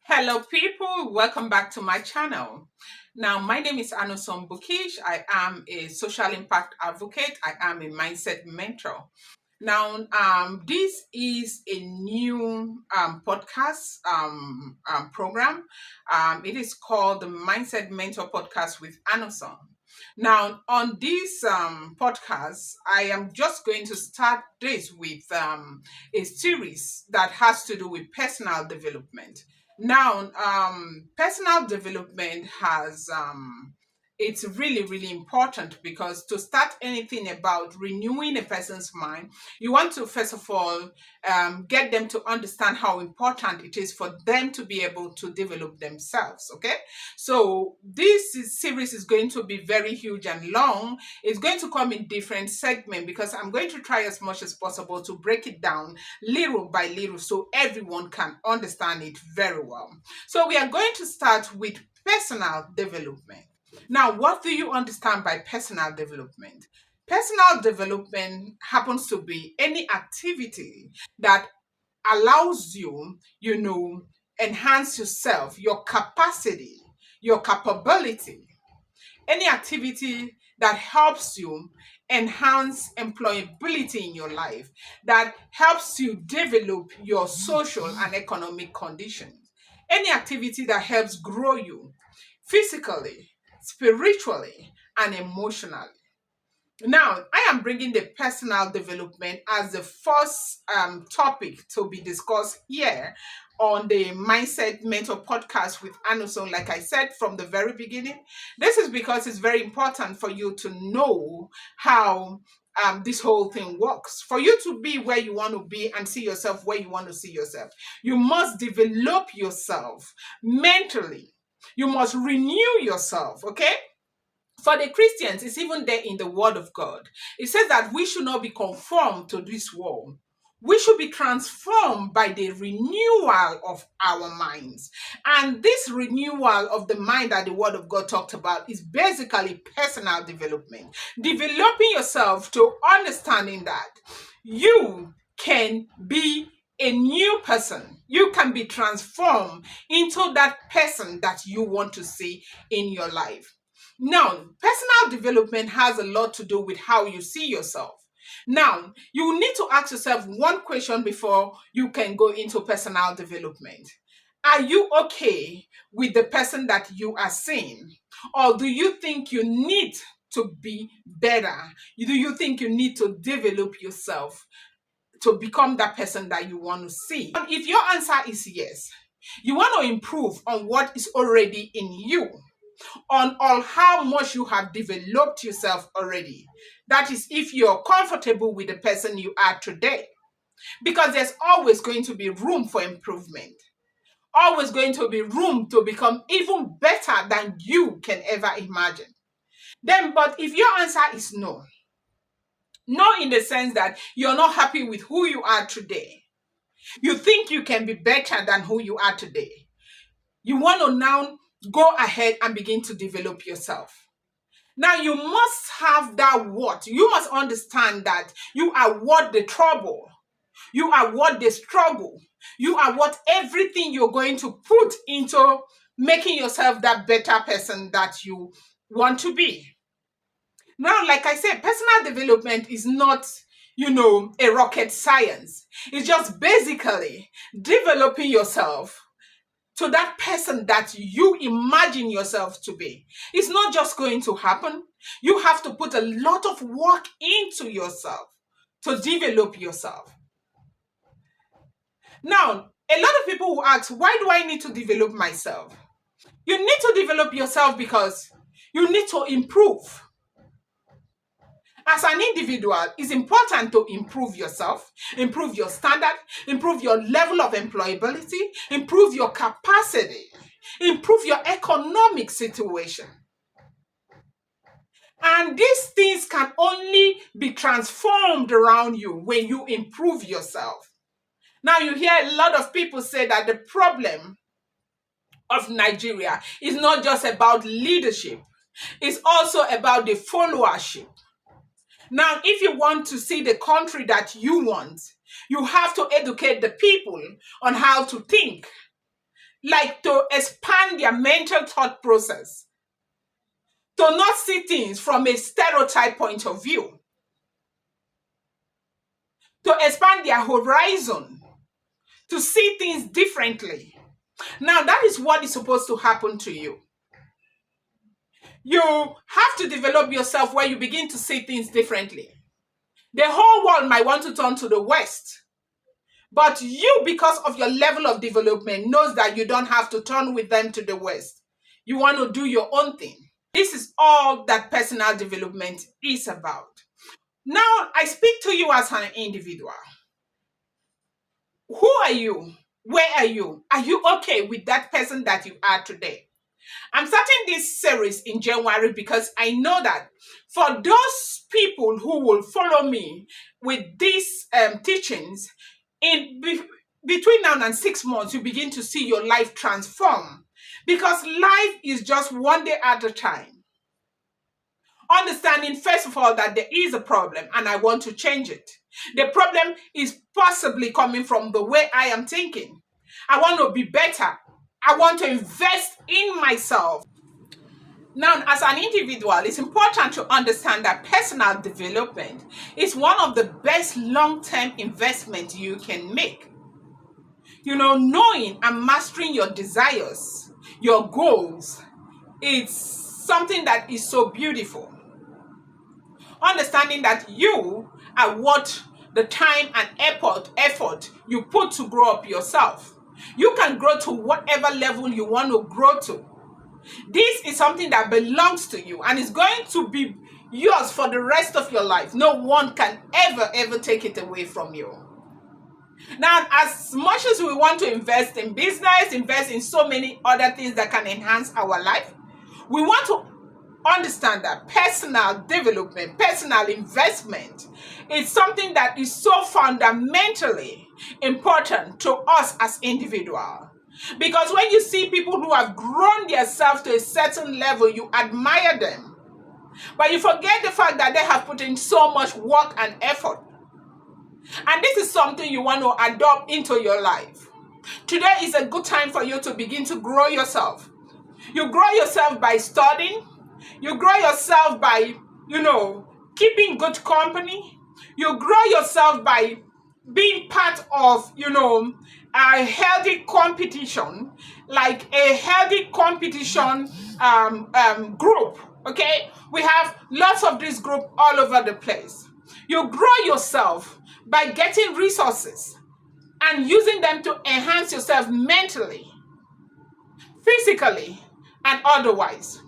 Hello, people. Welcome back to my channel. Now, my name is Anosong. I am a social impact advocate. I am a mindset mentor. Now, this is a new podcast program. It is called the Mindset Mentor Podcast with Anosong. Now, on this podcast, I am just going to start this with a series that has to do with personal development. Now, personal development has it's really, really important because to start anything about renewing a person's mind, you want to, first of all, get them to understand how important it is for them to be able to develop themselves. Okay. So, series is going to be very huge and long. It's going to come in different segments because I'm going to try as much as possible to break it down little by little so everyone can understand it very well. So, we are going to start with personal development. Now, what do you understand by personal development? Personal development happens to be any activity that allows you, enhance yourself, your capacity, your capability. Any activity that helps you enhance employability in your life, that helps you develop your social and economic conditions. Any activity that helps grow you physically, spiritually, and emotionally. Now, I am bringing the personal development as the first topic to be discussed here on the Mindset Mentor podcast with Anosong. Like I said from the very beginning, this is because it's very important for you to know how this whole thing works. For you to be where you want to be and see yourself where you want to see yourself, you must develop yourself mentally. You must renew yourself, okay? For the Christians, it's even there in the Word of God. It says that we should not be conformed to this world. We should be transformed by the renewal of our minds. And this renewal of the mind that the Word of God talked about is basically personal development. Developing yourself to understanding that you can be a new person. You can be transformed into that person that you want to see in your life. Now, personal development has a lot to do with how you see yourself. Now, you need to ask yourself one question before you can go into personal development. Are you okay with the person that you are seeing? Or do you think you need to be better? Do you think you need to develop yourself to become that person that you want to see? And if your answer is yes, you want to improve on what is already in you, on how much you have developed yourself already. That is, if you're comfortable with the person you are today. Because there's always going to be room for improvement. Always going to be room to become even better than you can ever imagine. But if your answer is no, no in the sense that you're not happy with who you are today, you think you can be better than who you are today, you want to now go ahead and begin to develop yourself. Now, you must have that what. You must understand that you are worth the trouble. You are worth the struggle. You are worth everything you're going to put into making yourself that better person that you want to be. Now, like I said, personal development is not, a rocket science. It's just basically developing yourself to that person that you imagine yourself to be. It's not just going to happen. You have to put a lot of work into yourself to develop yourself. Now, a lot of people will ask, why do I need to develop myself? You need to develop yourself because you need to improve. As an individual, it's important to improve yourself, improve your standard, improve your level of employability, improve your capacity, improve your economic situation. And these things can only be transformed around you when you improve yourself. Now, you hear a lot of people say that the problem of Nigeria is not just about leadership, it's also about the followership. Now, if you want to see the country that you want, you have to educate the people on how to think. like to expand their mental thought process, to not see things from a stereotype point of view, to expand their horizon, to see things differently. Now, that is what is supposed to happen to you. You have to develop yourself where you begin to see things differently. The whole world might want to turn to the West, but you, because of your level of development, knows that you don't have to turn with them to the West. You want to do your own thing. This is all that personal development is about. Now, I speak to you as an individual. Who are you? Where are you? Are you okay with that person that you are today? I'm starting this series in January because I know that for those people who will follow me with these teachings, between now and 6 months, you begin to see your life transform, because life is just one day at a time. Understanding, first of all, that there is a problem and I want to change it. The problem is possibly coming from the way I am thinking. I want to be better. I want to invest in myself. Now, as an individual, it's important to understand that personal development is one of the best long-term investments you can make. You know, knowing and mastering your desires, your goals, it's something that is so beautiful. Understanding that you are what the time and effort you put to grow up yourself. You can grow to whatever level you want to grow to. This is something that belongs to you and is going to be yours for the rest of your life. No one can ever take it away from you. Now, as much as we want to invest in business, invest in so many other things that can enhance our life, we want to understand that personal development, personal investment is something that is so fundamentally important to us as individuals. Because when you see people who have grown themselves to a certain level, you admire them. But you forget the fact that they have put in so much work and effort. And this is something you want to adopt into your life. Today is a good time for you to begin to grow yourself. You grow yourself by studying. You grow yourself by, keeping good company. You grow yourself by being part of, a healthy competition, like a healthy competition group, okay? We have lots of this group all over the place. You grow yourself by getting resources and using them to enhance yourself mentally, physically, and otherwise.